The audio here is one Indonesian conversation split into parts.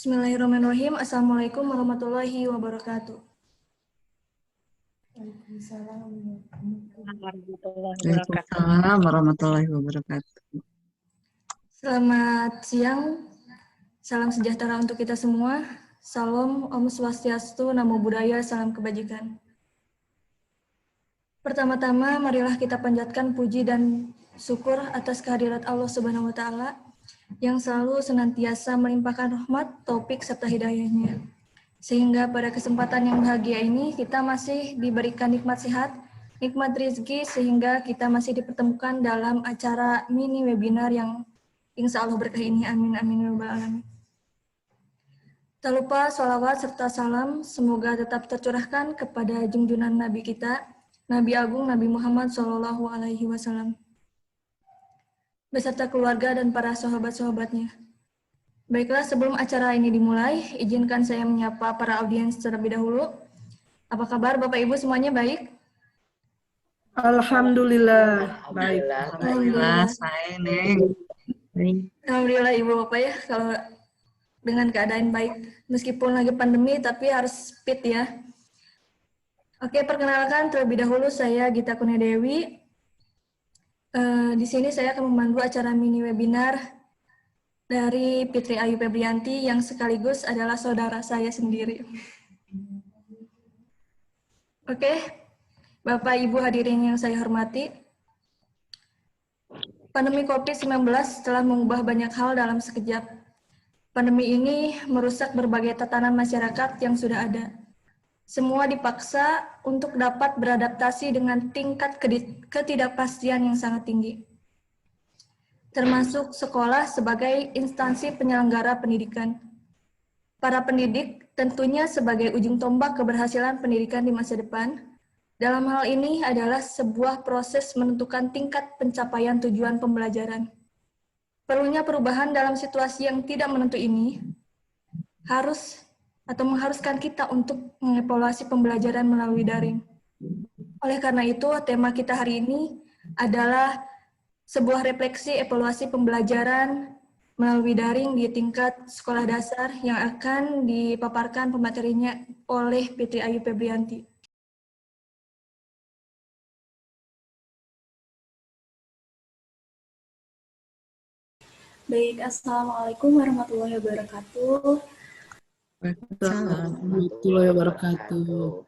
Bismillahirrahmanirrahim. Assalamualaikum warahmatullahi wabarakatuh. Waalaikumsalam warahmatullahi wabarakatuh. Selamat siang, salam sejahtera untuk kita semua. Salam, Om Swastiastu, Namo Buddhaya, salam kebajikan. Pertama-tama, marilah kita panjatkan puji dan syukur atas kehadirat Allah Subhanahu wa Ta'ala yang selalu senantiasa melimpahkan rahmat, taufik, serta hidayahnya. Sehingga pada kesempatan yang bahagia ini kita masih diberikan nikmat sehat, nikmat rezeki, sehingga kita masih dipertemukan dalam acara mini webinar yang insya Allah berkah ini. Amin, amin, ya rabbal alamin. Tak lupa sholawat serta salam semoga tetap tercurahkan kepada junjungan Nabi kita, Nabi Agung Nabi Muhammad Shallallahu Alaihi Wasallam, beserta keluarga dan para sahabat-sahabatnya. Baiklah, sebelum acara ini dimulai, izinkan saya menyapa para audiens terlebih dahulu. Apa kabar Bapak Ibu semuanya baik? Alhamdulillah baik. Alhamdulillah, saya Neng. Alhamdulillah Ibu Bapak ya, kalau dengan keadaan baik. Meskipun lagi pandemi, tapi harus fit ya. Oke, perkenalkan terlebih dahulu saya Gita Kurnia Dewi. Di sini saya akan memandu acara mini webinar dari Fitri Ayu Febrianti yang sekaligus adalah saudara saya sendiri. Oke, Bapak Ibu hadirin yang saya hormati, pandemi COVID-19 telah mengubah banyak hal dalam sekejap. Pandemi ini merusak berbagai tatanan masyarakat yang sudah ada. Semua dipaksa untuk dapat beradaptasi dengan tingkat ketidakpastian yang sangat tinggi, termasuk sekolah sebagai instansi penyelenggara pendidikan. Para pendidik tentunya sebagai ujung tombak keberhasilan pendidikan di masa depan. Dalam hal ini adalah sebuah proses menentukan tingkat pencapaian tujuan pembelajaran. Perlunya perubahan dalam situasi yang tidak menentu ini mengharuskan kita untuk mengevaluasi pembelajaran melalui daring. Oleh karena itu, tema kita hari ini adalah sebuah refleksi evaluasi pembelajaran melalui daring di tingkat sekolah dasar yang akan dipaparkan pematerinya oleh Fitri Ayu Febrianti. Baik, Assalamualaikum warahmatullahi wabarakatuh. Waalaikumsalam Warahmatullahi wabarakatuh.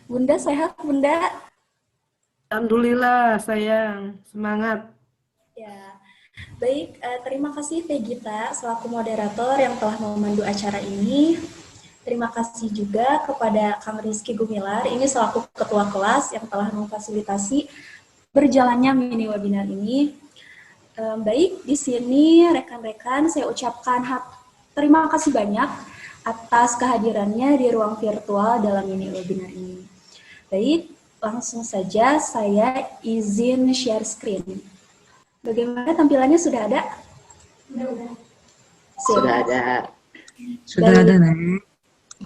Bunda sehat, Bunda? Alhamdulillah sayang, semangat. Ya, baik. Terima kasih Vegita selaku moderator yang telah memandu acara ini. Terima kasih juga kepada Kang Rizky Gumilar, ini selaku ketua kelas yang telah memfasilitasi berjalannya mini webinar ini. Baik, di sini rekan-rekan saya ucapkan terima kasih banyak atas kehadirannya di ruang virtual dalam mini webinar ini. Baik, langsung saja saya izin share screen. Bagaimana tampilannya, sudah ada? Sudah ada. Sudah ada, Neng.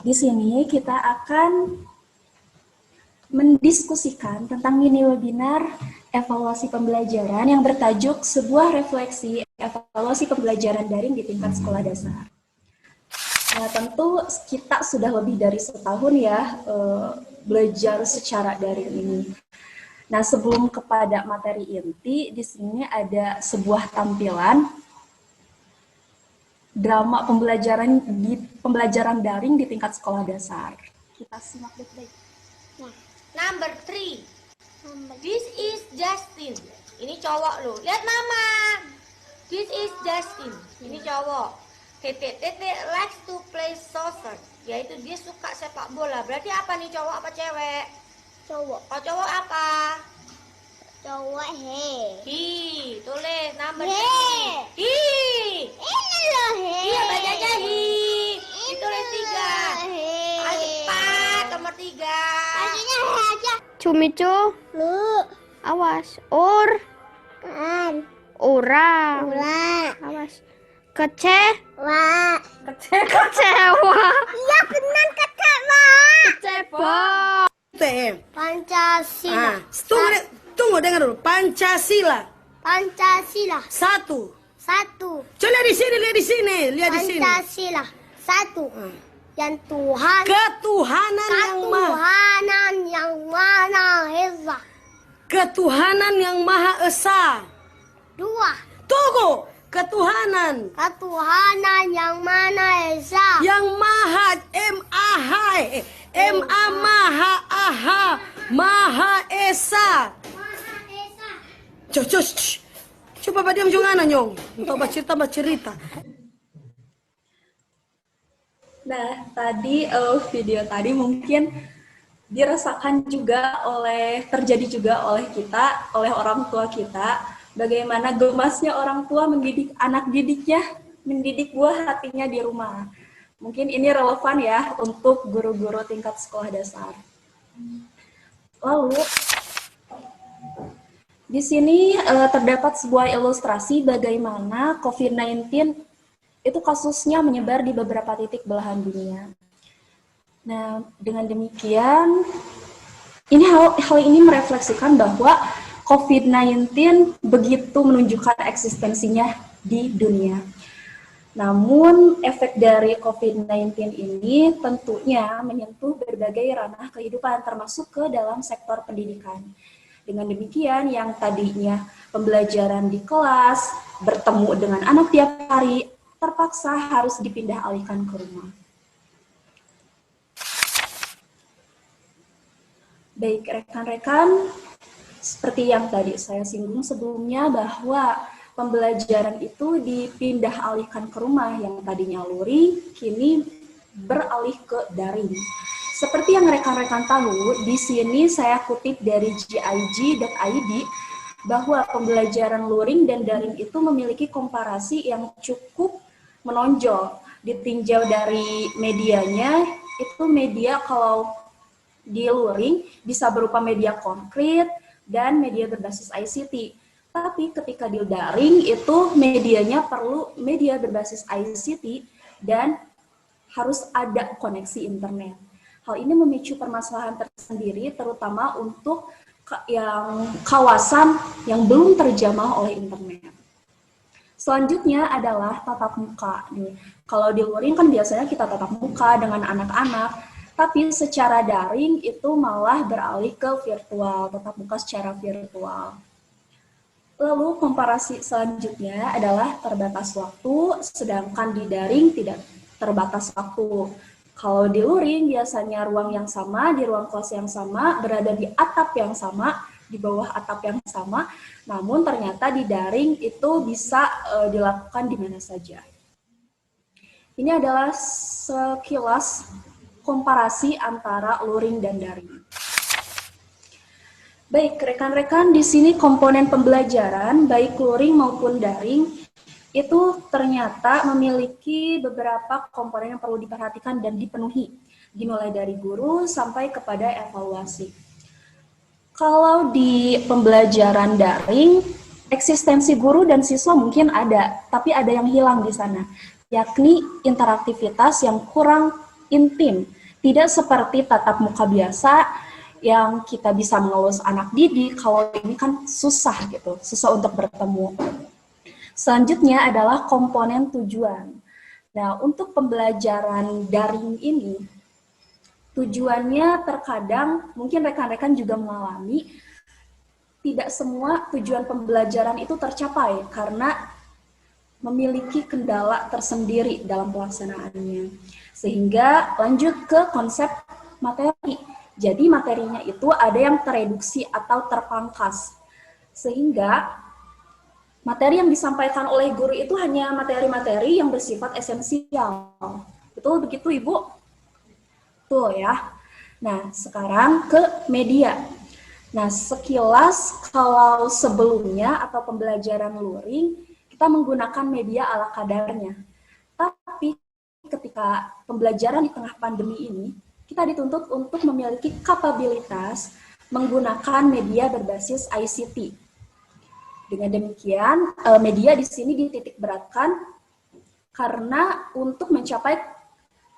Di sini kita akan mendiskusikan tentang mini webinar evaluasi pembelajaran yang bertajuk sebuah refleksi evaluasi pembelajaran daring di tingkat sekolah dasar. Nah, tentu kita sudah lebih dari setahun ya belajar secara daring ini. Nah, sebelum kepada materi inti, di sini ada sebuah tampilan drama pembelajaran daring di tingkat sekolah dasar. Kita simak baik-baik. Number 3. This is Justin. Ini cowok loh. Lihat mama. This is Justin. Ini cowok. Tete likes to play soccer. Yaitu dia suka sepak bola. Berarti apa nih, cowok apa cewek? Cowok. Oh, cowok apa? Cowok Hi. Tulis number 3. He. Hi. Ini loh he. Iya, bacanya hi. Ditulis 3. Cepat, nomor 3. Artinya he aja. Cumicu, Lu. awas. Kan. Ura, Ula. awas. Kece, Wa. kecewa, Iya benar kecewa. cebok. TM. Pancasila. Tunggu dengar dulu. Pancasila. Pancasila. Satu. Satu. Coba lihat di sini, lihat di sini, lihat di sini. Pancasila. Satu. Yang Tuhan. Ketuhanan yang maha. Ketuhanan yang mana esa. Ketuhanan yang maha esa. Dua. Tunggu. Ketuhanan Ketuhanan yang mana esa. yang maha M-A-H M-A maha aha maha esa. Coba Pak diam jangan nyong. Untuk cerita. Nah, tadi video tadi mungkin dirasakan juga terjadi juga oleh kita, oleh orang tua kita. Bagaimana gemasnya orang tua mendidik anak didiknya, mendidik buah hatinya di rumah. Mungkin ini relevan ya untuk guru-guru tingkat sekolah dasar. Lalu, di sini terdapat sebuah ilustrasi bagaimana COVID-19 itu kasusnya menyebar di beberapa titik belahan dunia. Nah, dengan demikian, hal ini merefleksikan bahwa COVID-19 begitu menunjukkan eksistensinya di dunia. Namun, efek dari COVID-19 ini tentunya menyentuh berbagai ranah kehidupan, termasuk ke dalam sektor pendidikan. Dengan demikian, yang tadinya pembelajaran di kelas, bertemu dengan anak tiap hari, terpaksa harus dipindah alihkan ke rumah. Baik, rekan-rekan, seperti yang tadi saya singgung sebelumnya bahwa pembelajaran itu dipindah alihkan ke rumah, yang tadinya luring, kini beralih ke daring. Seperti yang rekan-rekan tahu, di sini saya kutip dari gig.id bahwa pembelajaran luring dan daring itu memiliki komparasi yang cukup menonjol. Ditinjau dari medianya, itu media kalau di luring bisa berupa media konkret dan media berbasis ICT. Tapi ketika di daring itu medianya perlu media berbasis ICT dan harus ada koneksi internet. Hal ini memicu permasalahan tersendiri terutama untuk yang kawasan yang belum terjamah oleh internet. Selanjutnya adalah tatap muka. Kalau di luring kan biasanya kita tatap muka dengan anak-anak, tapi secara daring itu malah beralih ke virtual, tatap muka secara virtual. Lalu komparasi selanjutnya adalah terbatas waktu, sedangkan di daring tidak terbatas waktu. Kalau di luring biasanya ruang yang sama, di ruang kelas yang sama, berada di atap yang sama, di bawah atap yang sama, namun ternyata di daring itu bisa dilakukan di mana saja. Ini adalah sekilas komparasi antara luring dan daring. Baik, rekan-rekan, di sini komponen pembelajaran, baik luring maupun daring, itu ternyata memiliki beberapa komponen yang perlu diperhatikan dan dipenuhi, dimulai dari guru sampai kepada evaluasi. Kalau di pembelajaran daring, eksistensi guru dan siswa mungkin ada, tapi ada yang hilang di sana, yakni interaktivitas yang kurang intim. Tidak seperti tatap muka biasa yang kita bisa mengelus anak didik, kalau ini kan susah gitu, susah untuk bertemu. Selanjutnya adalah komponen tujuan. Nah, untuk pembelajaran daring ini, tujuannya terkadang mungkin rekan-rekan juga mengalami tidak semua tujuan pembelajaran itu tercapai karena memiliki kendala tersendiri dalam pelaksanaannya. Sehingga lanjut ke konsep materi. Jadi materinya itu ada yang tereduksi atau terpangkas. Sehingga materi yang disampaikan oleh guru itu hanya materi-materi yang bersifat esensial. Betul begitu, Ibu? Betul ya. Nah, sekarang ke media. Nah, sekilas kalau sebelumnya atau pembelajaran luring, kita menggunakan media ala kadarnya. Tapi ketika pembelajaran di tengah pandemi ini, kita dituntut untuk memiliki kapabilitas menggunakan media berbasis ICT. Dengan demikian, media di sini dititik beratkan karena untuk mencapai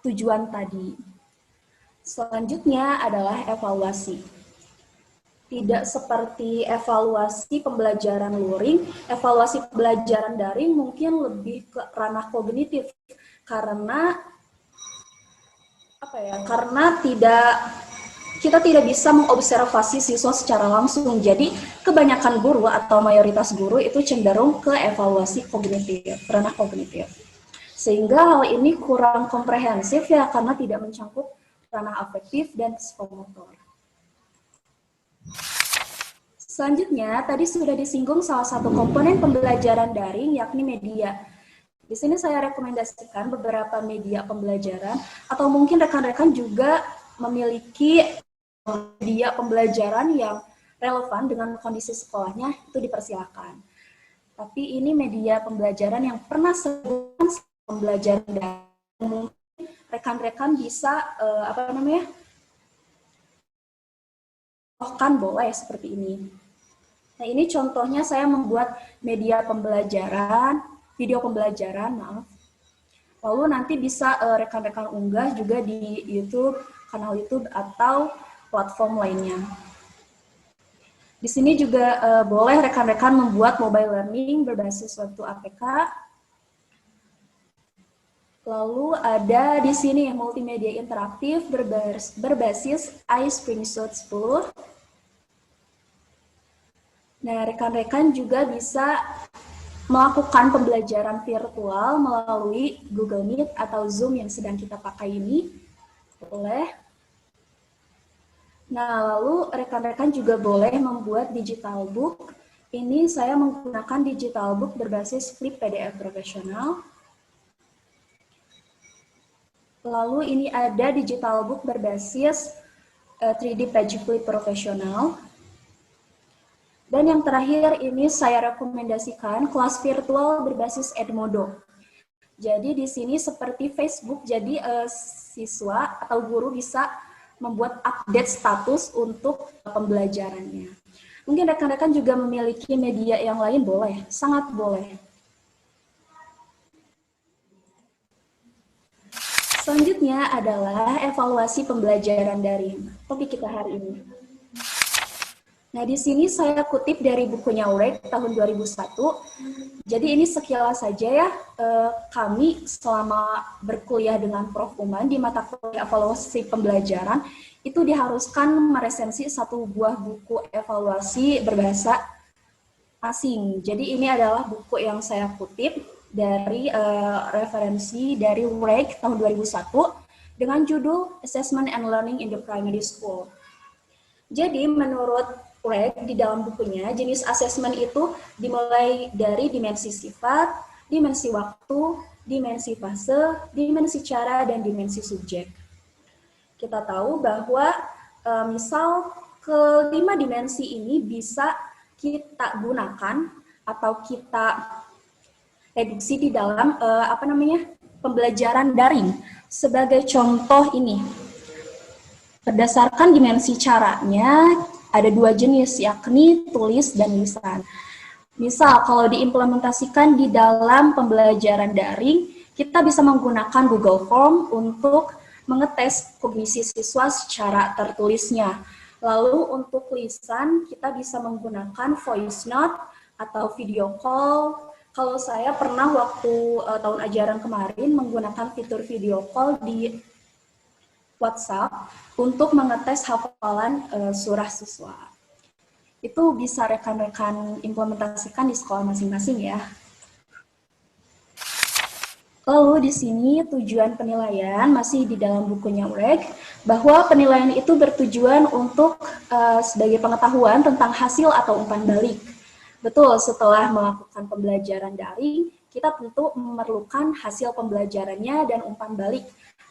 tujuan tadi. Selanjutnya adalah evaluasi. tidak seperti evaluasi pembelajaran luring. Evaluasi pembelajaran daring mungkin lebih ke ranah kognitif karena kita tidak bisa mengobservasi siswa secara langsung. Jadi kebanyakan guru atau mayoritas guru itu cenderung ke evaluasi kognitif, ranah kognitif. Sehingga hal ini kurang komprehensif ya karena tidak mencangkup ranah afektif dan psikomotor. Selanjutnya, tadi sudah disinggung salah satu komponen pembelajaran daring, yakni media. Di sini saya rekomendasikan beberapa media pembelajaran, atau mungkin rekan-rekan juga memiliki media pembelajaran yang relevan dengan kondisi sekolahnya, itu dipersilakan. Tapi ini media pembelajaran yang pernah sebutkan pembelajaran daring, mungkin rekan-rekan bisa, boleh seperti ini. Nah, ini contohnya saya membuat media pembelajaran, video pembelajaran, maaf. Lalu nanti bisa rekan-rekan unggah juga di YouTube, kanal YouTube atau platform lainnya. Di sini juga boleh rekan-rekan membuat mobile learning berbasis waktu APK. Lalu ada di sini yang multimedia interaktif berbasis iScreenshot 10. Nah, rekan-rekan juga bisa melakukan pembelajaran virtual melalui Google Meet atau Zoom yang sedang kita pakai ini. Boleh. Nah, lalu rekan-rekan juga boleh membuat digital book. Ini saya menggunakan digital book berbasis Flip PDF profesional. Lalu ini ada digital book berbasis 3D Page Flip profesional. Dan yang terakhir ini saya rekomendasikan kelas virtual berbasis Edmodo. Jadi di sini seperti Facebook, jadi siswa atau guru bisa membuat update status untuk pembelajarannya. Mungkin rekan-rekan juga memiliki media yang lain, boleh, sangat boleh. Selanjutnya adalah evaluasi pembelajaran daring, topik kita hari ini. Nah, di sini saya kutip dari bukunya Urek tahun 2001. Jadi ini sekilas saja ya, kami selama berkuliah dengan Prof. Uman di mata kuliah evaluasi pembelajaran, itu diharuskan meresensi satu buah buku evaluasi berbahasa asing. Jadi ini adalah buku yang saya kutip dari referensi dari Urek tahun 2001 dengan judul Assessment and Learning in the Primary School. Jadi menurut Urek di dalam bukunya, jenis asesmen itu dimulai dari dimensi sifat, dimensi waktu, dimensi fase, dimensi cara, dan dimensi subjek. Kita tahu bahwa misal kelima dimensi ini bisa kita gunakan atau kita reduksi di dalam pembelajaran daring. Sebagai contoh ini, berdasarkan dimensi caranya, ada dua jenis, yakni tulis dan lisan. Misal, kalau diimplementasikan di dalam pembelajaran daring, kita bisa menggunakan Google Form untuk mengetes kognisi siswa secara tertulisnya. Lalu untuk lisan, kita bisa menggunakan voice note atau video call. Kalau saya pernah waktu tahun ajaran kemarin menggunakan fitur video call di WhatsApp untuk mengetes hafalan surah siswa. Itu bisa rekan-rekan implementasikan di sekolah masing-masing ya. Lalu di sini tujuan penilaian masih di dalam bukunya Urek, bahwa penilaian itu bertujuan untuk sebagai pengetahuan tentang hasil atau umpan balik. Betul, setelah melakukan pembelajaran daring, kita tentu memerlukan hasil pembelajarannya dan umpan balik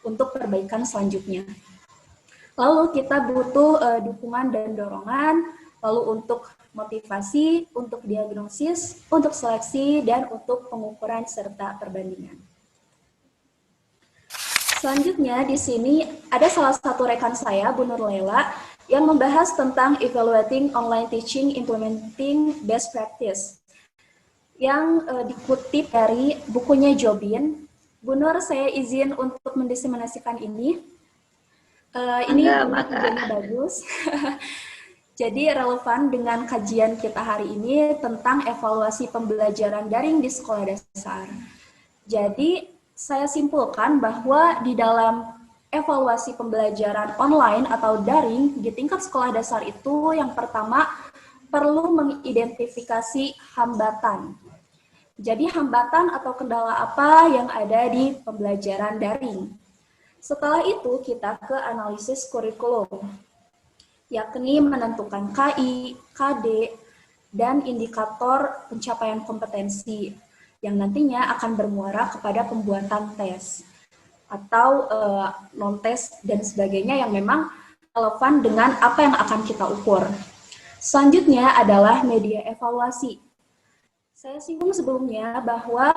untuk perbaikan selanjutnya. Lalu kita butuh dukungan dan dorongan, lalu untuk motivasi, untuk diagnosis, untuk seleksi, dan untuk pengukuran serta perbandingan. Selanjutnya di sini ada salah satu rekan saya, Bu Nur Lela, yang membahas tentang evaluating online teaching implementing best practice, yang dikutip dari bukunya Jobin. Bu Nur, saya izin untuk mendiseminasikan ini. Ini tujuannya bagus. Jadi relevan dengan kajian kita hari ini tentang evaluasi pembelajaran daring di sekolah dasar. Jadi saya simpulkan bahwa di dalam evaluasi pembelajaran online atau daring di tingkat sekolah dasar itu yang pertama perlu mengidentifikasi hambatan. Jadi hambatan atau kendala apa yang ada di pembelajaran daring. Setelah itu kita ke analisis kurikulum, yakni menentukan KI, KD, dan indikator pencapaian kompetensi yang nantinya akan bermuara kepada pembuatan tes atau non-tes dan sebagainya yang memang relevan dengan apa yang akan kita ukur. Selanjutnya adalah media evaluasi. Saya singgung sebelumnya bahwa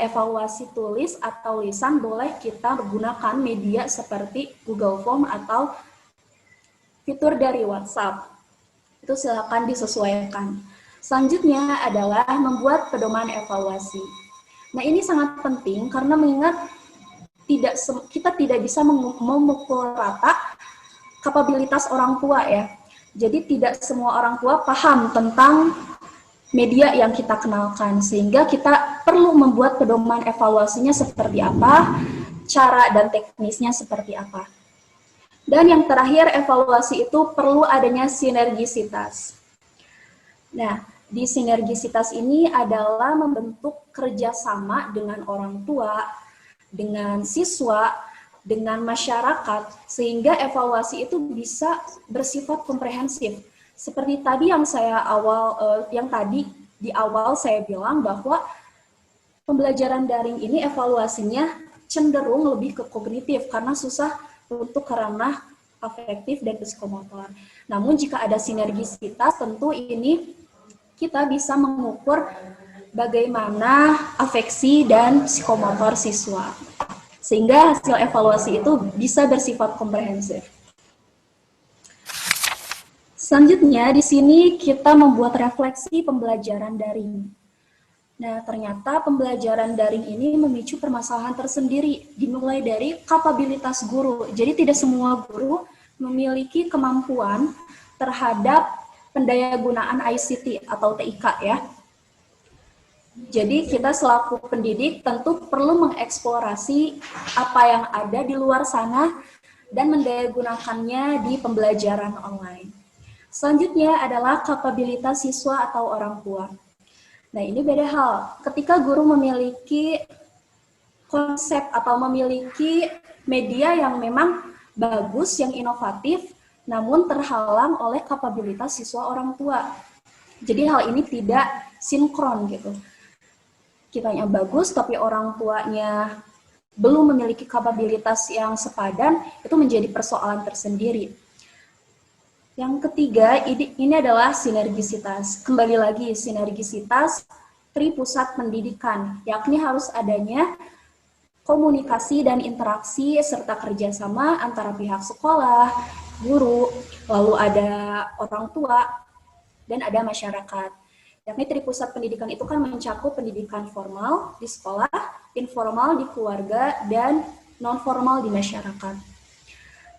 evaluasi tulis atau lisan boleh kita gunakan media seperti Google Form atau fitur dari WhatsApp. Itu silakan disesuaikan. Selanjutnya adalah membuat pedoman evaluasi. Nah, ini sangat penting karena mengingat kita tidak bisa memukul rata kapabilitas orang tua ya. Jadi tidak semua orang tua paham tentang media yang kita kenalkan, sehingga kita perlu membuat pedoman evaluasinya seperti apa, cara dan teknisnya seperti apa. Dan yang terakhir, evaluasi itu perlu adanya sinergisitas. Nah, di sinergisitas ini adalah membentuk kerjasama dengan orang tua, dengan siswa, dengan masyarakat, sehingga evaluasi itu bisa bersifat komprehensif. Seperti tadi yang di awal saya bilang bahwa pembelajaran daring ini evaluasinya cenderung lebih ke kognitif karena susah untuk ke ranah afektif dan psikomotor. Namun jika ada sinergisitas, tentu ini kita bisa mengukur bagaimana afeksi dan psikomotor siswa. Sehingga hasil evaluasi itu bisa bersifat komprehensif. Selanjutnya, di sini kita membuat refleksi pembelajaran daring. Nah, ternyata pembelajaran daring ini memicu permasalahan tersendiri, dimulai dari kapabilitas guru. Jadi tidak semua guru memiliki kemampuan terhadap pendayagunaan ICT atau TIK ya. Jadi kita selaku pendidik tentu perlu mengeksplorasi apa yang ada di luar sana dan mendayagunakannya di pembelajaran online. Selanjutnya adalah kapabilitas siswa atau orang tua. Nah, ini beda hal. Ketika guru memiliki konsep atau memiliki media yang memang bagus, yang inovatif, namun terhalang oleh kapabilitas siswa orang tua. Jadi hal ini tidak sinkron gitu. Kitanya bagus, tapi orang tuanya belum memiliki kapabilitas yang sepadan, itu menjadi persoalan tersendiri. Yang ketiga, ini adalah sinergisitas. Kembali lagi, sinergisitas tripusat pendidikan, yakni harus adanya komunikasi dan interaksi serta kerjasama antara pihak sekolah, guru, lalu ada orang tua, dan ada masyarakat. Yakni tripusat pendidikan itu kan mencakup pendidikan formal di sekolah, informal di keluarga, dan non-formal di masyarakat.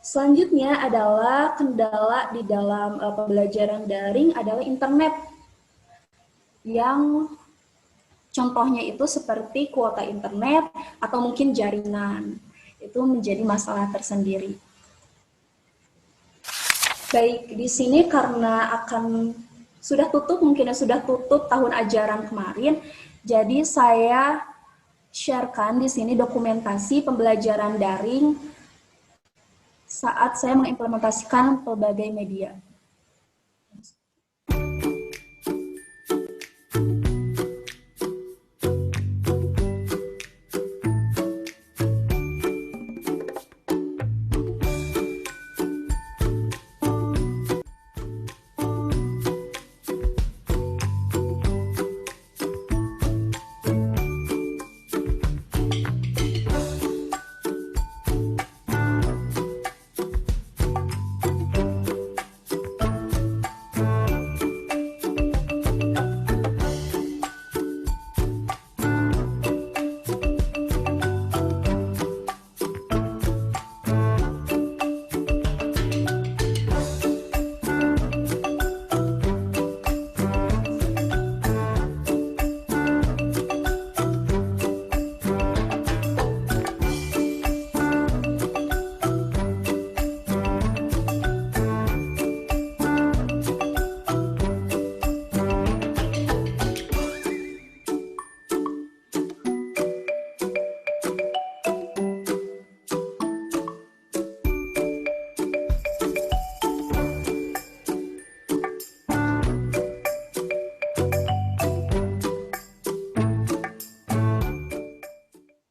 Selanjutnya adalah kendala di dalam pembelajaran daring adalah internet. Yang contohnya itu seperti kuota internet atau mungkin jaringan. Itu menjadi masalah tersendiri. Baik, di sini karena sudah tutup tahun ajaran kemarin, jadi saya sharekan di sini dokumentasi pembelajaran daring saat saya mengimplementasikan berbagai media.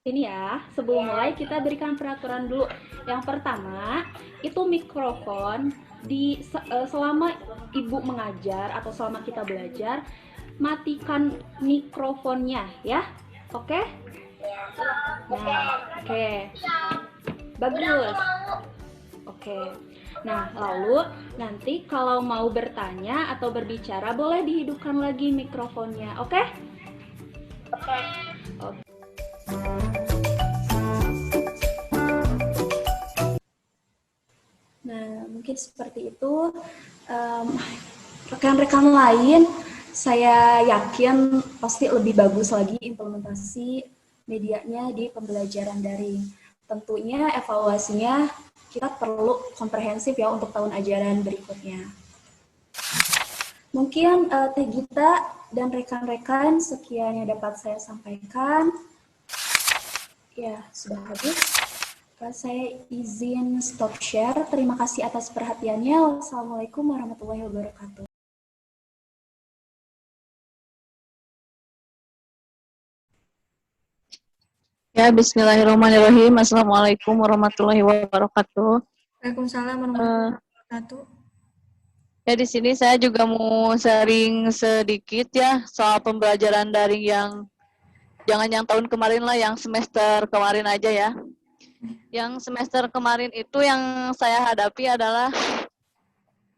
Ini ya, sebelum mulai kita berikan peraturan dulu. Yang pertama, itu mikrofon selama ibu mengajar atau selama kita belajar, matikan mikrofonnya ya. Oke? Nah, oke. Bagus. Oke. Nah, lalu nanti kalau mau bertanya atau berbicara boleh dihidupkan lagi mikrofonnya. Oke? Oke. Nah, mungkin seperti itu. Rekan-rekan lain, saya yakin pasti lebih bagus lagi implementasi medianya di pembelajaran daring. Tentunya evaluasinya kita perlu komprehensif ya untuk tahun ajaran berikutnya. Mungkin Teh Gita dan rekan-rekan sekian yang dapat saya sampaikan. Ya, sudah habis. Saya izin stop share. Terima kasih atas perhatiannya. Wassalamualaikum warahmatullahi wabarakatuh. Ya, bismillahirrahmanirrahim. Assalamualaikum warahmatullahi wabarakatuh. Waalaikumsalam warahmatullahi wabarakatuh. Ya, di sini saya juga mau sharing sedikit ya soal pembelajaran daring yang jangan yang tahun kemarin lah, yang semester kemarin aja ya. Yang semester kemarin itu yang saya hadapi adalah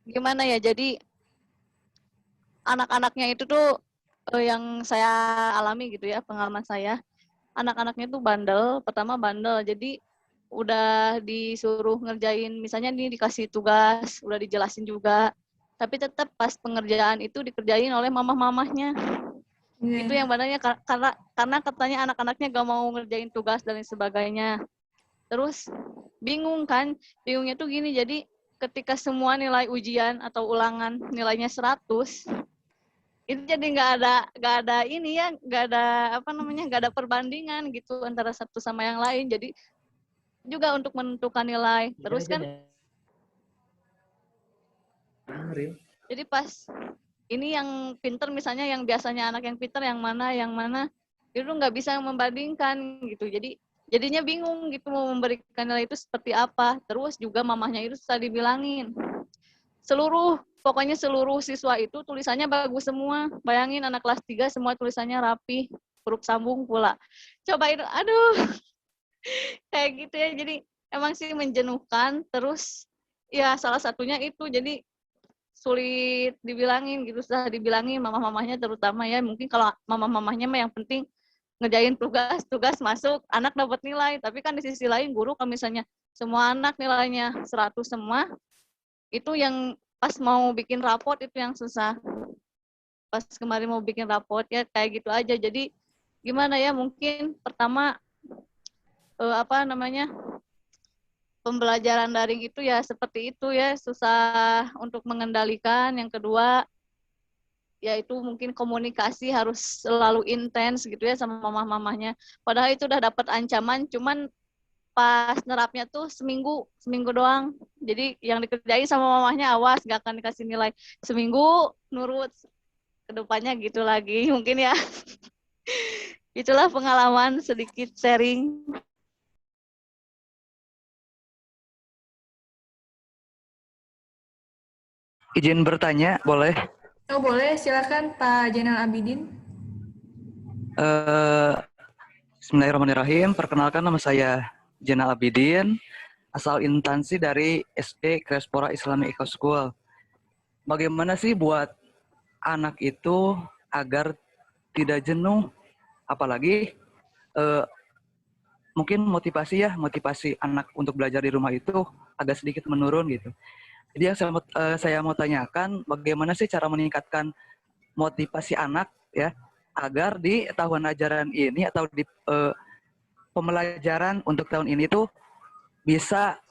gimana ya, jadi anak-anaknya itu tuh yang saya alami gitu ya, pengalaman saya. Anak-anaknya tuh bandel, pertama bandel, jadi udah disuruh ngerjain, misalnya nih dikasih tugas, udah dijelasin juga, tapi tetap pas pengerjaan itu dikerjain oleh mamah-mamahnya. Itu yang bandanya karena katanya anak-anaknya gak mau ngerjain tugas dan lain sebagainya. Terus bingung kan, bingungnya tuh gini, jadi ketika semua nilai ujian atau ulangan nilainya 100, itu jadi nggak ada ini ya, nggak ada perbandingan gitu antara satu sama yang lain, jadi juga untuk menentukan nilai. Terus kan jadi pas ini yang pinter, misalnya yang biasanya anak yang pinter yang mana itu nggak bisa membandingkan gitu, jadinya bingung gitu mau memberikan nilai itu seperti apa. Terus juga mamahnya itu susah dibilangin, pokoknya seluruh siswa itu tulisannya bagus semua. Bayangin anak kelas 3 semua tulisannya rapi, huruf sambung pula. Coba itu, aduh, kayak gitu ya. Jadi emang sih menjenuhkan. Terus ya salah satunya itu, jadi sulit dibilangin gitu, susah dibilangin mamah-mamahnya terutama ya. Mungkin kalau mamah-mamahnya mah yang penting ngerjain tugas masuk, anak dapat nilai. Tapi kan di sisi lain guru kalau misalnya semua anak nilainya 100 semua, itu yang pas mau bikin raport itu yang susah. Pas kemarin mau bikin raport ya kayak gitu aja. Jadi gimana ya, mungkin pertama pembelajaran daring itu ya seperti itu ya, susah untuk mengendalikan. Yang kedua yaitu mungkin komunikasi harus selalu intens gitu ya sama mamah-mamahnya. Padahal itu udah dapat ancaman, cuman pas nerapnya tuh seminggu doang. Jadi yang dikerjain sama mamahnya, awas gak akan dikasih nilai. Seminggu nurut, kedepannya gitu lagi mungkin ya. Itulah pengalaman sedikit sharing. Izin bertanya, boleh? Oh boleh, silakan Pak Jainal Abidin. Bismillahirrahmanirrahim. Perkenalkan, nama saya Jainal Abidin, asal instansi dari SD Krespora Islamic Eco School. Bagaimana sih buat anak itu agar tidak jenuh, apalagi mungkin motivasi anak untuk belajar di rumah itu agak sedikit menurun gitu. Jadi yang saya mau tanyakan, bagaimana sih cara meningkatkan motivasi anak ya agar di tahun ajaran ini atau di pembelajaran untuk tahun ini tuh bisa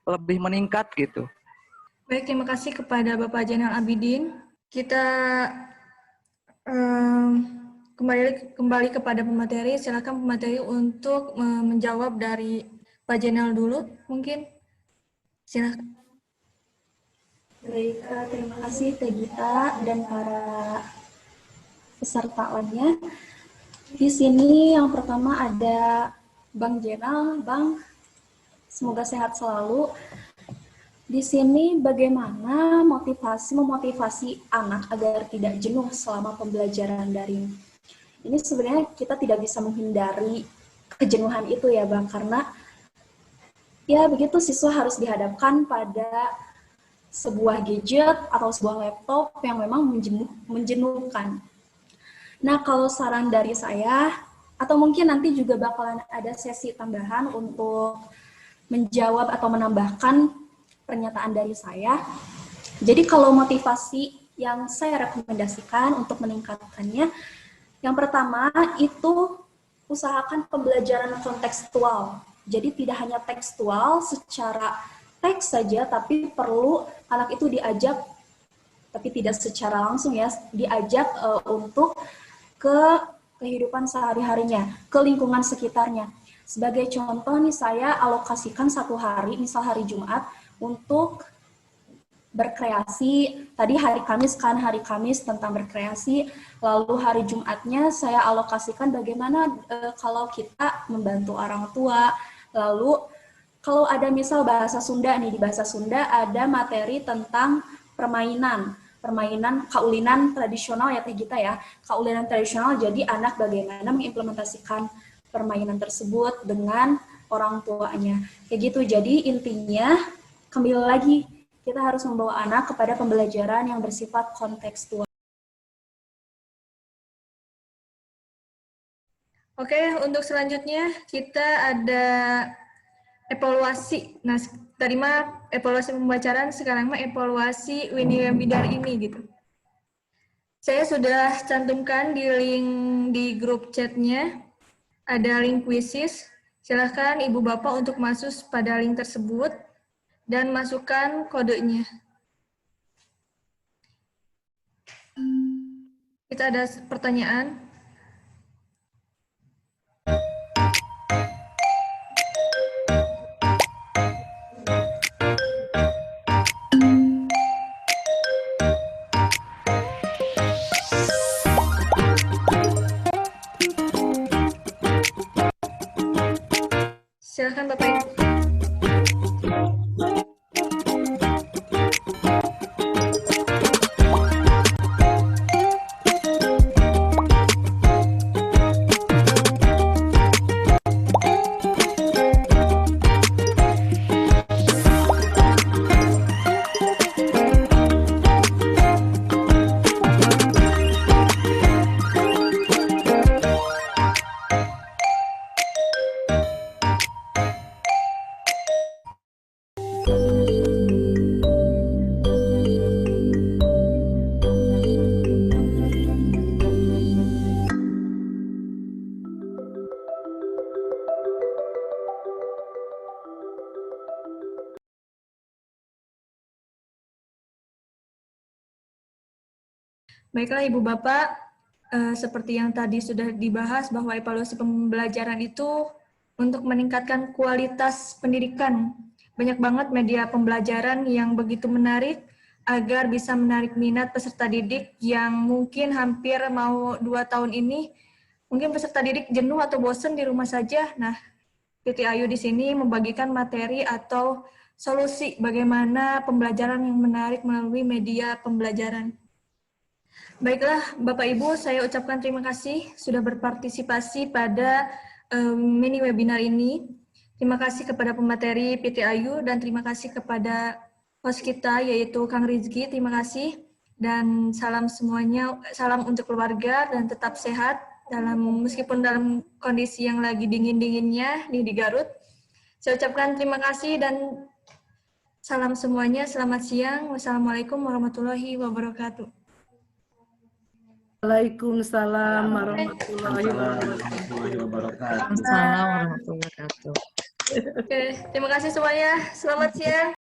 lebih meningkat gitu. Baik, terima kasih kepada Bapak Jainal Abidin. Kita kembali kepada pemateri. Silakan pemateri untuk menjawab dari Pak Jainal dulu, mungkin. Silakan. Baik, terima kasih Teh Gita dan para peserta lainnya. Di sini yang pertama ada Bang Jenal. Bang, semoga sehat selalu. Di sini bagaimana memotivasi anak agar tidak jenuh selama pembelajaran daring. Ini sebenarnya kita tidak bisa menghindari kejenuhan itu ya Bang, karena ya begitu siswa harus dihadapkan pada sebuah gadget atau sebuah laptop yang memang menjenuhkan. Nah, kalau saran dari saya, atau mungkin nanti juga bakalan ada sesi tambahan untuk menjawab atau menambahkan pernyataan dari saya. Jadi kalau motivasi yang saya rekomendasikan untuk meningkatkannya, yang pertama itu usahakan pembelajaran kontekstual. Jadi tidak hanya tekstual secara teks saja, tapi perlu anak itu diajak, tapi tidak secara langsung ya, diajak untuk ke kehidupan sehari-harinya, ke lingkungan sekitarnya. Sebagai contoh nih, saya alokasikan satu hari, misal hari Jumat, untuk berkreasi. Tadi hari Kamis kan, hari Kamis tentang berkreasi, lalu hari Jumatnya saya alokasikan bagaimana kalau kita membantu orang tua, lalu kalau ada misal bahasa Sunda nih, di bahasa Sunda ada materi tentang permainan kaulinan tradisional ya Teh Gita ya, kaulinan tradisional, jadi anak bagaimana mengimplementasikan permainan tersebut dengan orang tuanya. Kayak gitu, jadi intinya kembali lagi kita harus membawa anak kepada pembelajaran yang bersifat kontekstual. Oke, untuk selanjutnya kita ada evaluasi. Nah, tadi mah evaluasi pembelajaran, sekarang mah evaluasi webinar ini gitu. Saya sudah cantumkan di link di grup chatnya, ada link quizzes. Silahkan Ibu Bapak untuk masuk pada link tersebut dan masukkan kodenya. Kita ada pertanyaan. Silakan Bapak Ibu. Baiklah Ibu Bapak, seperti yang tadi sudah dibahas bahwa evaluasi pembelajaran itu untuk meningkatkan kualitas pendidikan. Banyak banget media pembelajaran yang begitu menarik agar bisa menarik minat peserta didik yang mungkin hampir mau 2 tahun ini. Mungkin peserta didik jenuh atau bosan di rumah saja. Nah, PT Ayu di sini membagikan materi atau solusi bagaimana pembelajaran yang menarik melalui media pembelajaran. Baiklah, Bapak Ibu, saya ucapkan terima kasih sudah berpartisipasi pada mini webinar ini. Terima kasih kepada pemateri PT Ayu dan terima kasih kepada host kita yaitu Kang Rizky. Terima kasih dan salam semuanya, salam untuk keluarga dan tetap sehat meskipun dalam kondisi yang lagi dingin-dinginnya di Garut. Saya ucapkan terima kasih dan salam semuanya. Selamat siang. Wassalamualaikum warahmatullahi wabarakatuh. Waalaikumsalam warahmatullahi wabarakatuh. Assalamualaikum warahmatullahi wabarakatuh. Oke, terima kasih semuanya. Selamat siang.